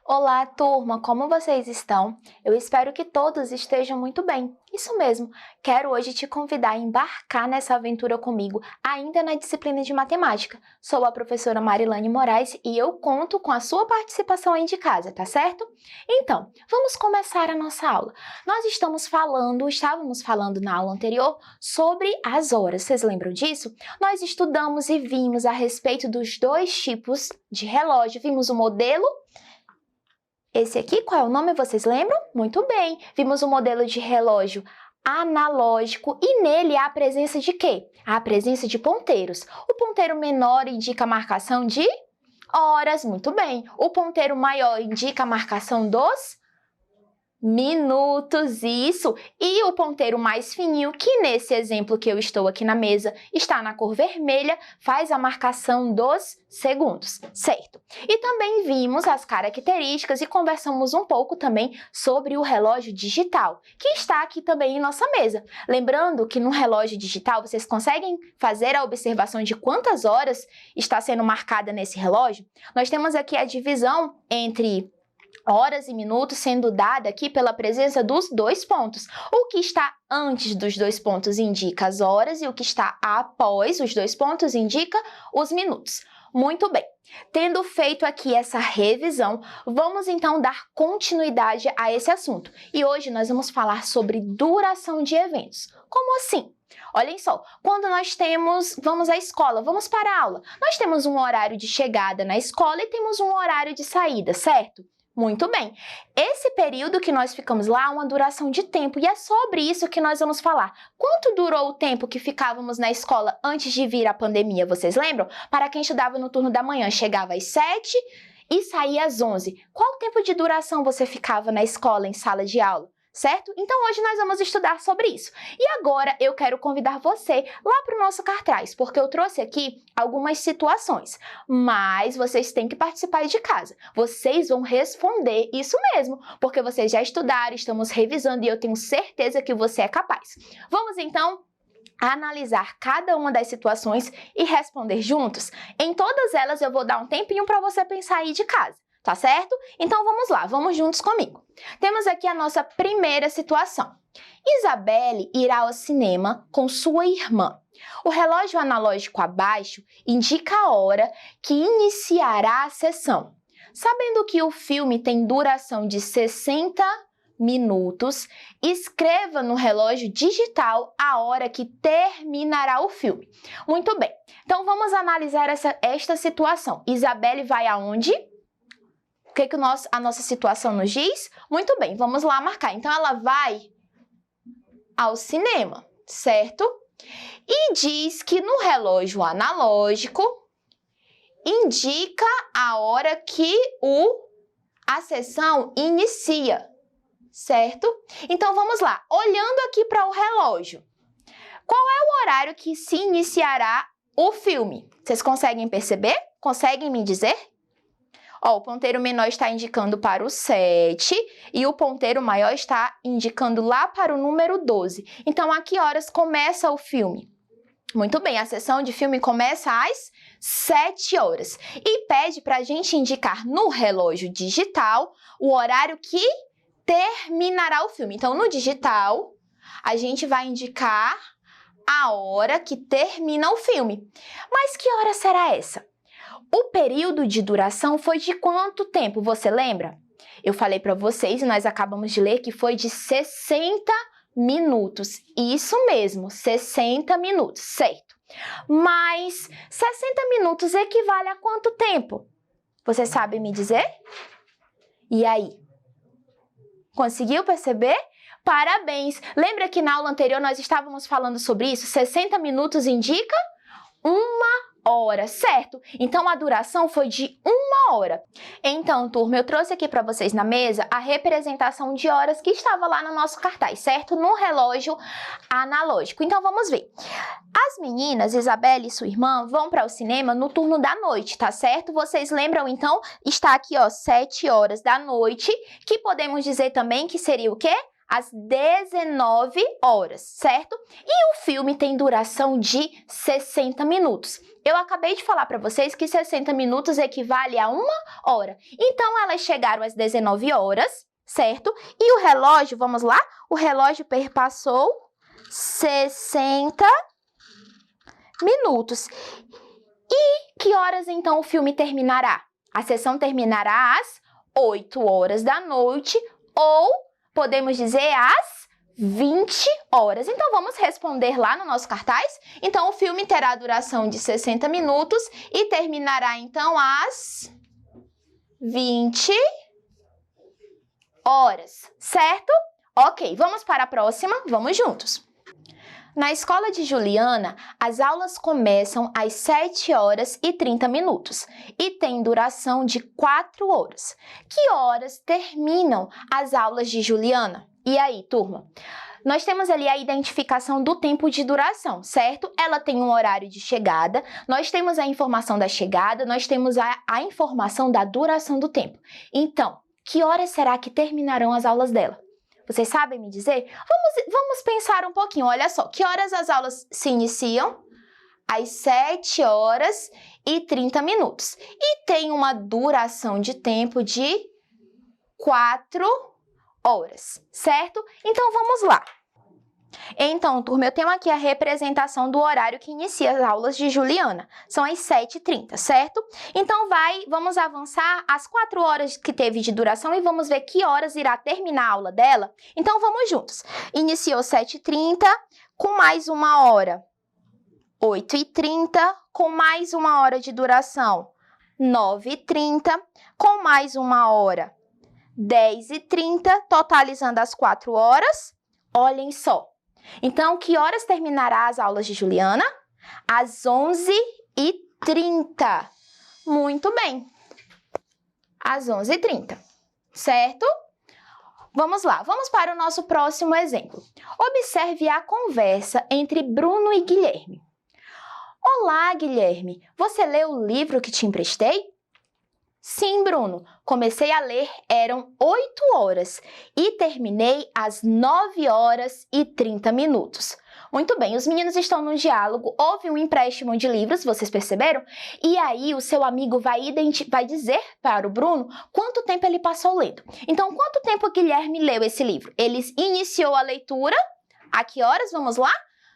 Olá, turma! Como vocês estão? Eu espero que todos estejam muito bem. Isso mesmo, quero hoje te convidar a embarcar nessa aventura comigo, ainda na disciplina de matemática. Sou a professora Marilane Moraes e eu conto com a sua participação aí de casa, tá certo? Então, vamos começar a nossa aula. Nós estávamos falando na aula anterior sobre as horas. Vocês lembram disso? Nós estudamos e vimos a respeito dos dois tipos de relógio. Vimos o modelo. Esse aqui, qual é o nome? Vocês lembram? Muito bem! Vimos o modelo de relógio analógico e nele há a presença de quê? Há a presença de ponteiros. O ponteiro menor indica a marcação de horas, muito bem. O ponteiro maior indica a marcação dos minutos, isso. E o ponteiro mais fininho, que nesse exemplo que eu estou aqui na mesa, está na cor vermelha, faz a marcação dos segundos, certo? E também vimos as características e conversamos um pouco também sobre o relógio digital, que está aqui também em nossa mesa. Lembrando que no relógio digital vocês conseguem fazer a observação de quantas horas está sendo marcada nesse relógio? Nós temos aqui a divisão entre horas e minutos sendo dada aqui pela presença dos dois pontos. O que está antes dos dois pontos indica as horas e o que está após os dois pontos indica os minutos. Muito bem, tendo feito aqui essa revisão, vamos então dar continuidade a esse assunto. E hoje nós vamos falar sobre duração de eventos. Como assim? Olhem só, quando nós vamos à escola, vamos para a aula, nós temos um horário de chegada na escola e temos um horário de saída, certo? Muito bem, esse período que nós ficamos lá é uma duração de tempo e é sobre isso que nós vamos falar. Quanto durou o tempo que ficávamos na escola antes de vir a pandemia, vocês lembram? Para quem estudava no turno da manhã, chegava às 7 e saía às 11. Qual tempo de duração você ficava na escola, em sala de aula? Certo? Então hoje nós vamos estudar sobre isso. E agora eu quero convidar você lá para o nosso cartaz, porque eu trouxe aqui algumas situações, mas vocês têm que participar aí de casa. Vocês vão responder isso mesmo, porque vocês já estudaram, estamos revisando e eu tenho certeza que você é capaz. Vamos então analisar cada uma das situações e responder juntos? Em todas elas eu vou dar um tempinho para você pensar aí de casa. Tá certo? Então vamos lá, vamos juntos comigo. Temos aqui a nossa primeira situação. Isabelle irá ao cinema com sua irmã. O relógio analógico abaixo indica a hora que iniciará a sessão. Sabendo que o filme tem duração de 60 minutos, escreva no relógio digital a hora que terminará o filme. Muito bem, então vamos analisar esta situação. Isabelle vai aonde? O que a nossa situação nos diz? Muito bem, vamos lá marcar. Então, ela vai ao cinema, certo? E diz que no relógio analógico indica a hora que a sessão inicia, certo? Então, vamos lá. Olhando aqui para o relógio, qual é o horário que se iniciará o filme? Vocês conseguem perceber? Conseguem me dizer? Ó, o ponteiro menor está indicando para o 7 e o ponteiro maior está indicando lá para o número 12. Então, a que horas começa o filme? Muito bem, a sessão de filme começa às 7 horas. E pede para a gente indicar no relógio digital o horário que terminará o filme. Então, no digital, a gente vai indicar a hora que termina o filme. Mas que hora será essa? O período de duração foi de quanto tempo, você lembra? Eu falei para vocês e nós acabamos de ler que foi de 60 minutos. Isso mesmo, 60 minutos, certo? Mas 60 minutos equivale a quanto tempo? Você sabe me dizer? E aí? Conseguiu perceber? Parabéns! Lembra que na aula anterior nós estávamos falando sobre isso? 60 minutos indica uma hora, certo? Então, a duração foi de 1 hora. Então, turma, eu trouxe aqui para vocês na mesa a representação de horas que estava lá no nosso cartaz, certo? No relógio analógico. Então, vamos ver. As meninas, Isabelle e sua irmã, vão para o cinema no turno da noite, tá certo? Vocês lembram, então? Está aqui, ó, 7 horas da noite, que podemos dizer também que seria o quê? às 19 horas, certo? E o filme tem duração de 60 minutos. Eu acabei de falar para vocês que 60 minutos equivale a 1 hora. Então, elas chegaram às 19 horas, certo? E o relógio, vamos lá? O relógio perpassou 60 minutos. E que horas, então, o filme terminará? A sessão terminará às 8 horas da noite ou, podemos dizer, às 20 horas. Então, vamos responder lá no nosso cartaz? Então, o filme terá duração de 60 minutos e terminará, então, às 20 horas, certo? Ok, vamos para a próxima? Vamos juntos. Na escola de Juliana, as aulas começam às 7 horas e 30 minutos e tem duração de 4 horas. Que horas terminam as aulas de Juliana? E aí, turma? Nós temos ali a identificação do tempo de duração, certo? Ela tem um horário de chegada, nós temos a informação da chegada, nós temos a informação da duração do tempo. Então, que horas será que terminarão as aulas dela? Vocês sabem me dizer? Vamos pensar um pouquinho. Olha só, que horas as aulas se iniciam? Às 7 horas e 30 minutos. E tem uma duração de tempo de 4 horas, certo? Então, vamos lá. Então, turma, eu tenho aqui a representação do horário que inicia as aulas de Juliana. São às 7h30, certo? Então, vamos avançar as 4 horas que teve de duração e vamos ver que horas irá terminar a aula dela. Então, vamos juntos. Iniciou 7h30, com mais 1 hora. 8h30, com mais 1 hora de duração. 9h30, com mais 1 hora. 10h30, totalizando as 4 horas. Olhem só. Então, que horas terminará as aulas de Juliana? Às 11h30. Muito bem. Às 11h30, certo? Vamos lá, vamos para o nosso próximo exemplo. Observe a conversa entre Bruno e Guilherme. Olá, Guilherme, você leu o livro que te emprestei? Sim, Bruno, comecei a ler, eram 8 horas e terminei às 9 horas e 30 minutos. Muito bem, os meninos estão num diálogo, houve um empréstimo de livros, vocês perceberam? E aí o seu amigo vai dizer para o Bruno quanto tempo ele passou lendo. Então, quanto tempo o Guilherme leu esse livro? Ele iniciou a leitura, a que horas? Vamos lá?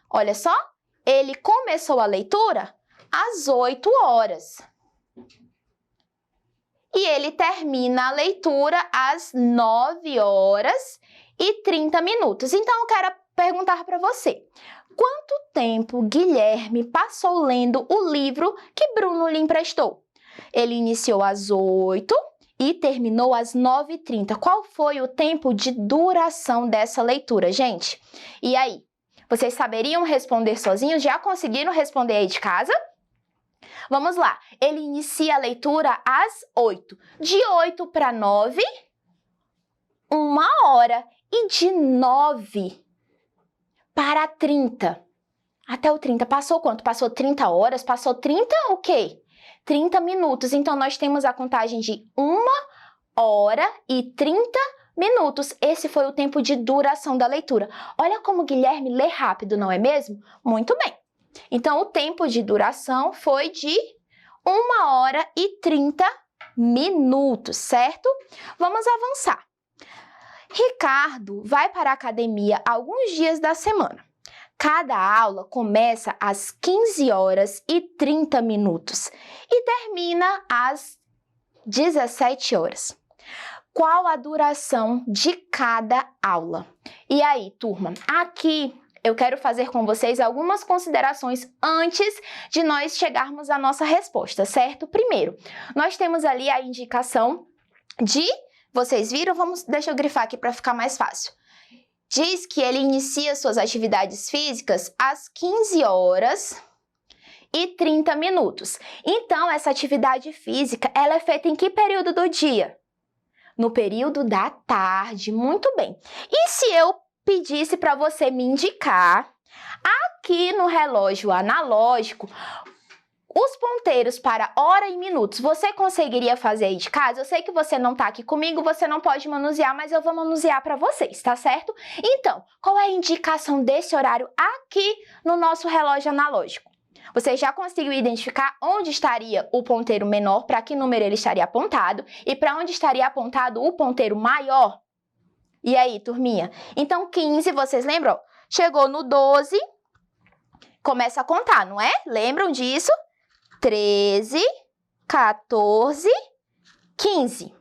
Olha só, ele começou a leitura às 8 horas. E ele termina a leitura às 9 horas e 30 minutos. Então, eu quero perguntar para você, quanto tempo Guilherme passou lendo o livro que Bruno lhe emprestou? Ele iniciou às 8 e terminou às 9h30. Qual foi o tempo de duração dessa leitura, gente? E aí, vocês saberiam responder sozinhos? Já conseguiram responder aí de casa? Vamos lá, ele inicia a leitura às 8. De 8 para 9, 1 hora. E de 9 para 30. Até o 30, passou quanto? Passou 30 horas? Passou 30 o quê? 30 minutos. Então, nós temos a contagem de 1 hora e 30 minutos. Esse foi o tempo de duração da leitura. Olha como Guilherme lê rápido, não é mesmo? Muito bem. Então, o tempo de duração foi de 1 hora e 30 minutos, certo? Vamos avançar. Ricardo vai para a academia alguns dias da semana. Cada aula começa às 15 horas e 30 minutos e termina às 17 horas. Qual a duração de cada aula? E aí, turma, aqui eu quero fazer com vocês algumas considerações antes de nós chegarmos à nossa resposta, certo? Primeiro, nós temos ali a indicação de... Vocês viram? Deixa eu grifar aqui para ficar mais fácil. Diz que ele inicia suas atividades físicas às 15 horas e 30 minutos. Então, essa atividade física, ela é feita em que período do dia? No período da tarde. Muito bem. E se eu pedisse para você me indicar aqui no relógio analógico Os ponteiros para hora e minutos, você conseguiria fazer aí de casa? Eu sei que você não está aqui comigo, você não pode manusear, mas eu vou manusear para vocês, tá certo? Então, qual é a indicação desse horário aqui no nosso relógio analógico? Você já conseguiu identificar onde estaria o ponteiro menor, para que número ele estaria apontado, e para onde estaria apontado o ponteiro maior? E aí, turminha? Então, 15, vocês lembram? Chegou no 12, começa a contar, não é? Lembram disso? 13, 14, 15.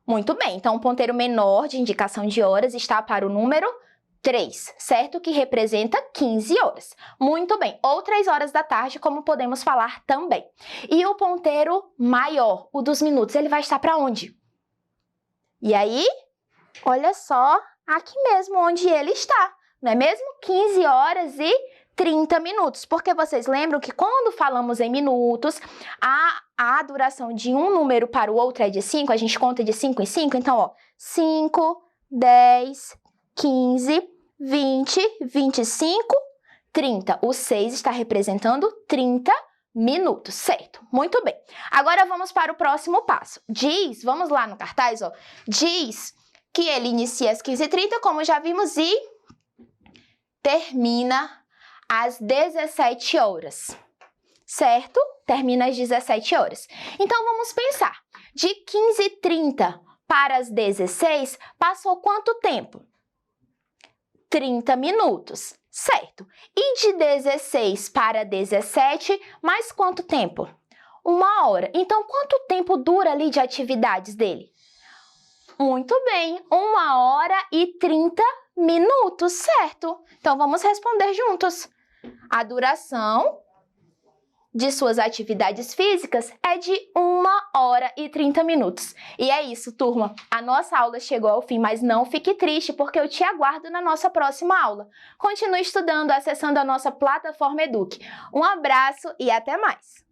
Muito bem, então o ponteiro menor de indicação de horas está para o número 3, certo? Que representa 15 horas. Muito bem, ou 3 horas da tarde, como podemos falar também. E o ponteiro maior, o dos minutos, ele vai estar para onde? E aí, olha só, aqui mesmo onde ele está, não é mesmo? 15 horas e 30 minutos, porque vocês lembram que quando falamos em minutos, a duração de um número para o outro é de 5, a gente conta de 5 em 5, então, ó, 5, 10, 15, 20, 25, 30. O 6 está representando 30 minutos, certo? Muito bem. Agora vamos para o próximo passo. Diz, vamos lá no cartaz, ó, diz que ele inicia às 15h30, como já vimos, e termina às 17 horas, certo? Termina às 17 horas. Então, vamos pensar. De 15h30 para as 16, passou quanto tempo? 30 minutos, certo? E de 16 para 17, mais quanto tempo? 1 hora. Então, quanto tempo dura ali de atividades dele? Muito bem, 1 hora e 30 minutos, certo? Então, vamos responder juntos. A duração de suas atividades físicas é de 1 hora e 30 minutos. E é isso, turma. A nossa aula chegou ao fim, mas não fique triste, porque eu te aguardo na nossa próxima aula. Continue estudando, acessando a nossa plataforma Eduque. Um abraço e até mais!